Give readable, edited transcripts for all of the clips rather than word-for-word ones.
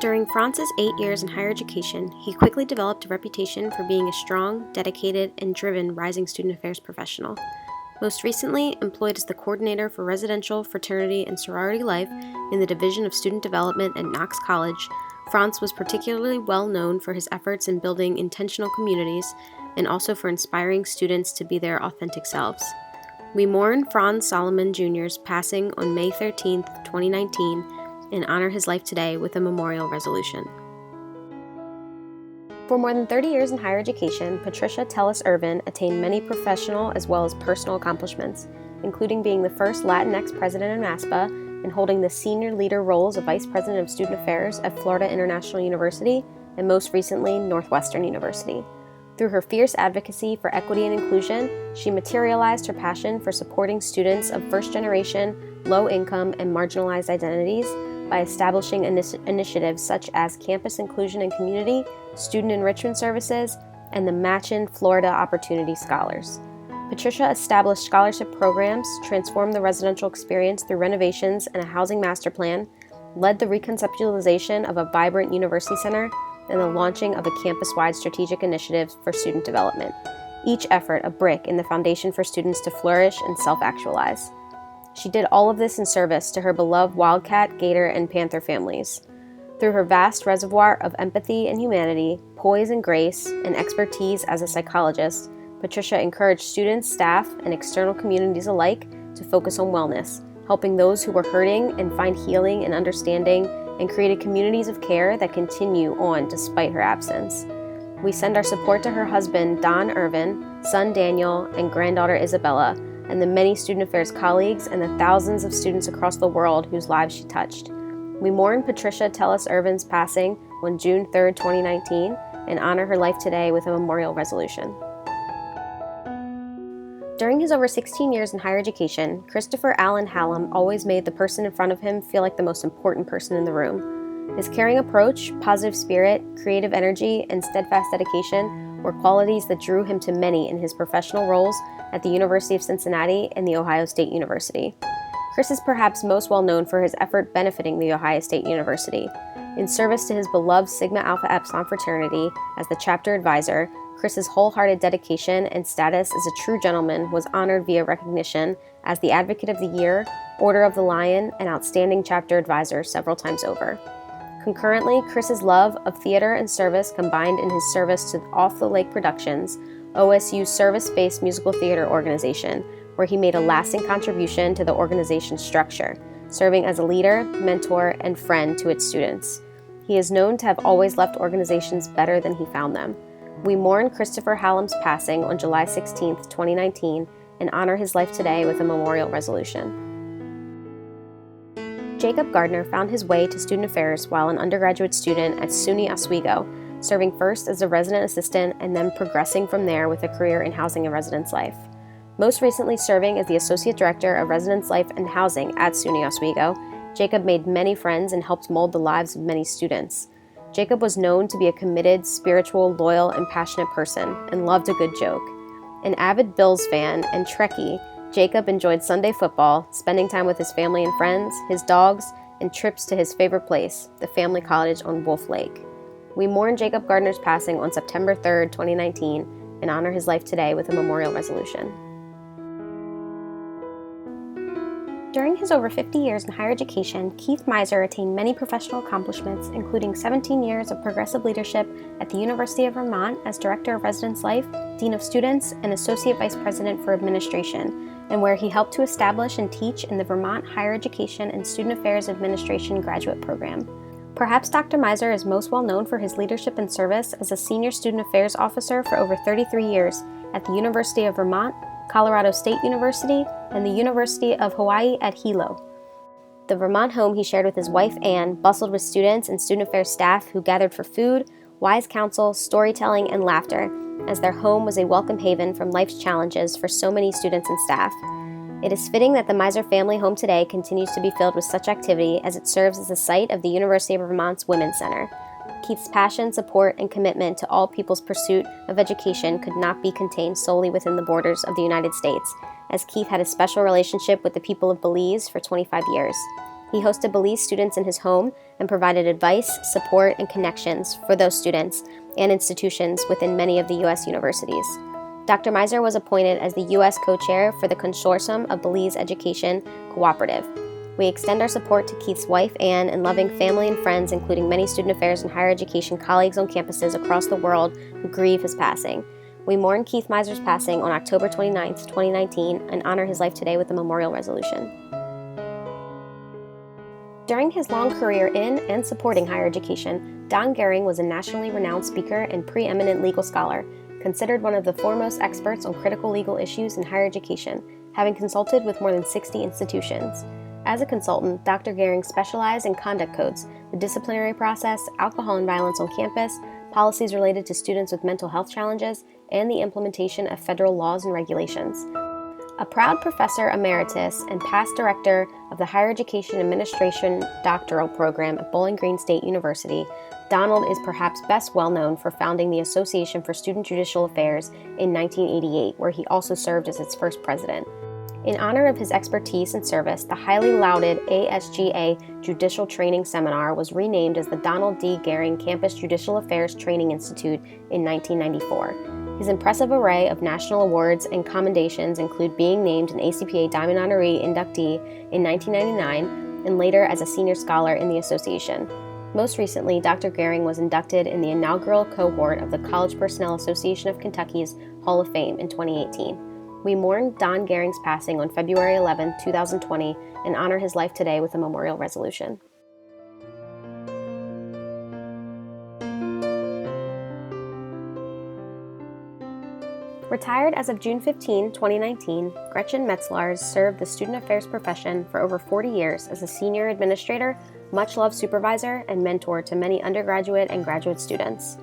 During Franz's 8 years in higher education, he quickly developed a reputation for being a strong, dedicated, and driven rising student affairs professional. Most recently, employed as the coordinator for residential, fraternity, and sorority life in the Division of Student Development at Knox College, Franz was particularly well known for his efforts in building intentional communities and also for inspiring students to be their authentic selves. We mourn Franz Solomon Jr.'s passing on May 13, 2019, and honor his life today with a memorial resolution. For more than 30 years in higher education, Patricia TELLES-IRVIN attained many professional as well as personal accomplishments, including being the first Latinx president of NASPA and holding the senior leader roles of Vice President of Student Affairs at Florida International University and most recently Northwestern University. Through her fierce advocacy for equity and inclusion, she materialized her passion for supporting students of first-generation, low-income, and marginalized identities by establishing initiatives such as Campus Inclusion and Community, Student Enrichment Services, and the Machin Florida Opportunity Scholars. Patricia established scholarship programs, transformed the residential experience through renovations and a housing master plan, led the reconceptualization of a vibrant university center, and the launching of a campus-wide strategic initiative for student development. Each effort a brick in the foundation for students to flourish and self-actualize. She did all of this in service to her beloved Wildcat, Gator, and Panther families. Through her vast reservoir of empathy and humanity, poise and grace, and expertise as a psychologist, Patricia encouraged students, staff, and external communities alike to focus on wellness, helping those who were hurting and find healing and understanding, and created communities of care that continue on despite her absence. We send our support to her husband, Don Irvin, son Daniel, and granddaughter Isabella, and the many student affairs colleagues and the thousands of students across the world whose lives she touched. We mourn Patricia TELLES-IRVIN's passing on June 3, 2019, and honor her life today with a memorial resolution. During his over 16 years in higher education, Christopher Allen HALLAM always made the person in front of him feel like the most important person in the room. His caring approach, positive spirit, creative energy, and steadfast dedication were qualities that drew him to many in his professional roles at the University of Cincinnati and the Ohio State University. Chris is perhaps most well known for his effort benefiting the Ohio State University. In service to his beloved Sigma Alpha Epsilon fraternity as the chapter advisor, Chris's wholehearted dedication and status as a true gentleman was honored via recognition as the Advocate of the Year, Order of the Lion, and Outstanding Chapter Advisor several times over. Concurrently, Chris's love of theater and service combined in his service to Off the Lake Productions, OSU's service-based musical theater organization, where he made a lasting contribution to the organization's structure, serving as a leader, mentor, and friend to its students. He is known to have always left organizations better than he found them. We mourn Christopher HALLAM's passing on July 16, 2019, and honor his life today with a memorial resolution. Jacob Gardner found his way to student affairs while an undergraduate student at SUNY Oswego, serving first as a resident assistant and then progressing from there with a career in housing and residence life. Most recently serving as the Associate Director of Residence Life and Housing at SUNY Oswego, Jacob made many friends and helped mold the lives of many students. Jacob was known to be a committed, spiritual, loyal, and passionate person, and loved a good joke. An avid Bills fan and Trekkie, Jacob enjoyed Sunday football, spending time with his family and friends, his dogs, and trips to his favorite place, the family cottage on Wolf Lake. We mourn Jacob Gardner's passing on September 3, 2019, and honor his life today with a memorial resolution. During his over 50 years in higher education, Keith Miser attained many professional accomplishments, including 17 years of progressive leadership at the University of Vermont as Director of Residence Life, Dean of Students, and Associate Vice President for Administration, and where he helped to establish and teach in the Vermont Higher Education and Student Affairs Administration graduate program. Perhaps Dr. Miser is most well known for his leadership and service as a Senior Student Affairs Officer for over 33 years at the University of Vermont, Colorado State University, and the University of Hawaii at Hilo. The Vermont home he shared with his wife Anne bustled with students and student affairs staff who gathered for food, wise counsel, storytelling, and laughter, as their home was a welcome haven from life's challenges for so many students and staff. It is fitting that the Miser family home today continues to be filled with such activity as it serves as the site of the University of Vermont's Women's Center. Keith's passion, support, and commitment to all people's pursuit of education could not be contained solely within the borders of the United States, as Keith had a special relationship with the people of Belize for 25 years. He hosted Belize students in his home and provided advice, support, and connections for those students and institutions within many of the U.S. universities. Dr. Meiser was appointed as the U.S. co-chair for the Consortium of Belize Education Cooperative. We extend our support to Keith's wife, Anne, and loving family and friends, including many student affairs and higher education colleagues on campuses across the world who grieve his passing. We mourn Keith Meiser's passing on October 29, 2019, and honor his life today with a memorial resolution. During his long career in and supporting higher education, Don GEHRING was a nationally renowned speaker and preeminent legal scholar, considered one of the foremost experts on critical legal issues in higher education, having consulted with more than 60 institutions. As a consultant, Dr. GEHRING specialized in conduct codes, the disciplinary process, alcohol and violence on campus, policies related to students with mental health challenges, and the implementation of federal laws and regulations. A proud professor emeritus and past director of the Higher Education Administration doctoral program at Bowling Green State University, Donald is perhaps best well known for founding the Association for Student Judicial Affairs in 1988, where he also served as its first president. In honor of his expertise and service, the highly lauded ASGA Judicial Training Seminar was renamed as the Donald D. GEHRING Campus Judicial Affairs Training Institute in 1994. His impressive array of national awards and commendations include being named an ACPA Diamond Honoree inductee in 1999 and later as a senior scholar in the association. Most recently, Dr. GEHRING was inducted in the inaugural cohort of the College Personnel Association of Kentucky's Hall of Fame in 2018. We mourn Don GEHRING's passing on February 11, 2020, and honor his life today with a memorial resolution. Retired as of June 15, 2019, GRETCHEN METZELAARS served the student affairs profession for over 40 years as a senior administrator, much-loved supervisor, and mentor to many undergraduate and graduate students.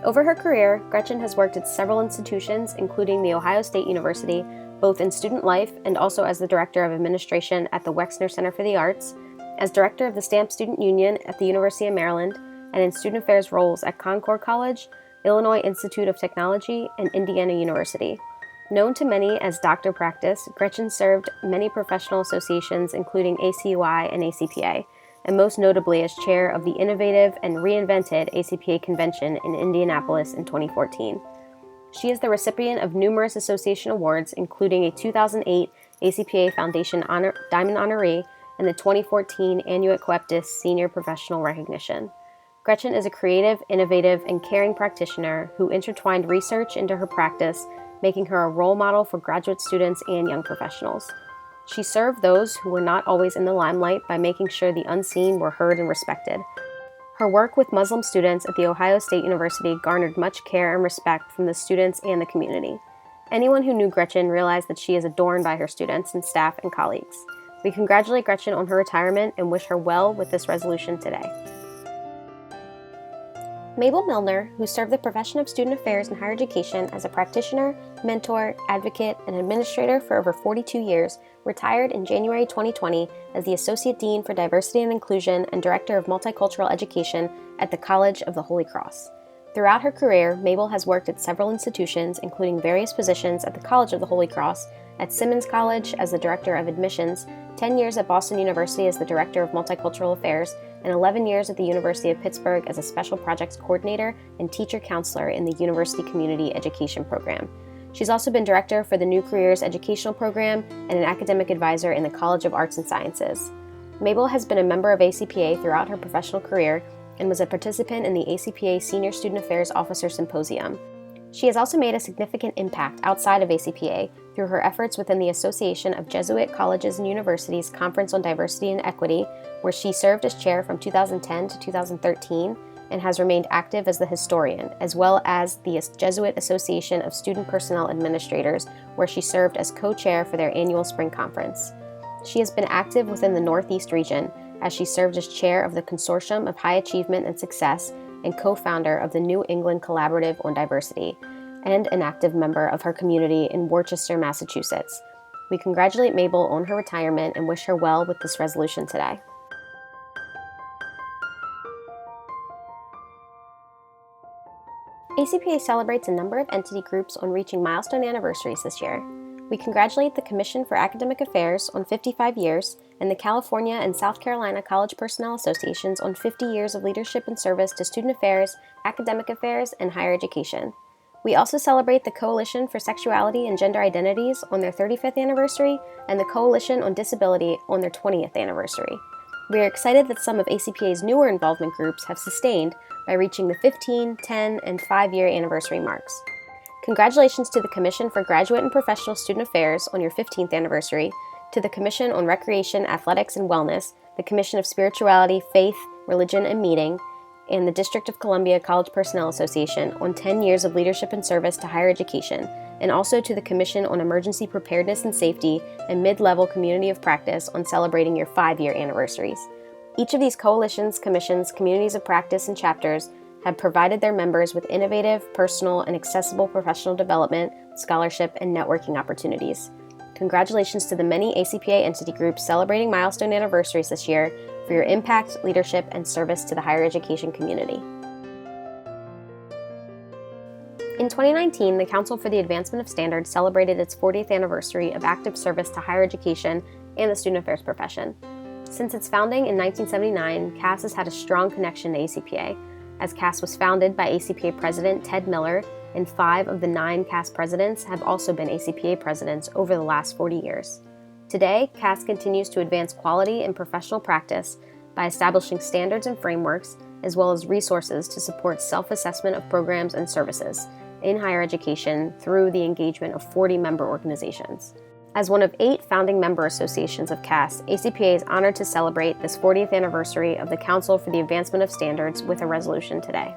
Over her career, Gretchen has worked at several institutions, including The Ohio State University, both in student life and also as the Director of Administration at the Wexner Center for the Arts, as Director of the Stamp Student Union at the University of Maryland, and in student affairs roles at Concord College, Illinois Institute of Technology, and Indiana University. Known to many as Dr. Practice, Gretchen served many professional associations, including ACUI and ACPA, and most notably as chair of the innovative and reinvented ACPA convention in Indianapolis in 2014. She is the recipient of numerous association awards, including a 2008 ACPA Foundation Diamond Honoree and the 2014 Annuit Coeptis Senior Professional Recognition. Gretchen is a creative, innovative, and caring practitioner who intertwined research into her practice, making her a role model for graduate students and young professionals. She served those who were not always in the limelight by making sure the unseen were heard and respected. Her work with Muslim students at The Ohio State University garnered much care and respect from the students and the community. Anyone who knew Gretchen realized that she is adorned by her students and staff and colleagues. We congratulate Gretchen on her retirement and wish her well with this resolution today. MABLE MILLNER, who served the profession of student affairs and higher education as a practitioner, mentor, advocate, and administrator for over 42 years, retired in January 2020 as the Associate Dean for Diversity and Inclusion and Director of Multicultural Education at the College of the Holy Cross. Throughout her career, Mabel has worked at several institutions, including various positions at the College of the Holy Cross, at Simmons College as the Director of Admissions, 10 years at Boston University as the Director of Multicultural Affairs, and 11 years at the University of Pittsburgh as a Special Projects Coordinator and Teacher Counselor in the University Community Education Program. She's also been Director for the New Careers Educational Program and an Academic Advisor in the College of Arts and Sciences. Mabel has been a member of ACPA throughout her professional career and was a participant in the ACPA Senior Student Affairs Officer Symposium. She has also made a significant impact outside of ACPA through her efforts within the Association of Jesuit Colleges and Universities Conference on Diversity and Equity, where she served as chair from 2010 to 2013 and has remained active as the historian, as well as the Jesuit Association of Student Personnel Administrators, where she served as co-chair for their annual spring conference. She has been active within the Northeast region, as she served as chair of the Consortium of High Achievement and Success and co-founder of the New England Collaborative on Diversity, and an active member of her community in Worcester, Massachusetts. We congratulate Mabel on her retirement and wish her well with this resolution today. ACPA celebrates a number of entity groups on reaching milestone anniversaries this year. We congratulate the Commission for Academic Affairs on 55 years and the California and South Carolina College Personnel Associations on 50 years of leadership and service to student affairs, academic affairs, and higher education. We also celebrate the Coalition for Sexuality and Gender Identities on their 35th anniversary and the Coalition on Disability on their 20th anniversary. We are excited that some of ACPA's newer involvement groups have sustained by reaching the 15, 10, and 5-year anniversary marks. Congratulations to the Commission for Graduate and Professional Student Affairs on your 15th anniversary, to the Commission on Recreation, Athletics, and Wellness, the Commission of Spirituality, Faith, Religion, and Meeting, and the District of Columbia College Personnel Association on 10 years of leadership and service to higher education, and also to the Commission on Emergency Preparedness and Safety and Mid-Level Community of Practice on celebrating your 5-year anniversaries. Each of these coalitions, commissions, communities of practice, and chapters have provided their members with innovative, personal, and accessible professional development, scholarship, and networking opportunities. Congratulations to the many ACPA entity groups celebrating milestone anniversaries this year for your impact, leadership, and service to the higher education community. In 2019, the Council for the Advancement of Standards celebrated its 40th anniversary of active service to higher education and the student affairs profession. Since its founding in 1979, CAS has had a strong connection to ACPA, as CAS was founded by ACPA President Ted Miller, and 5 of the 9 CAS presidents have also been ACPA presidents over the last 40 years. Today, CAS continues to advance quality and professional practice by establishing standards and frameworks, as well as resources to support self-assessment of programs and services in higher education through the engagement of 40 member organizations. As one of 8 founding member associations of CAS, ACPA is honored to celebrate this 40th anniversary of the Council for the Advancement of Standards with a resolution today.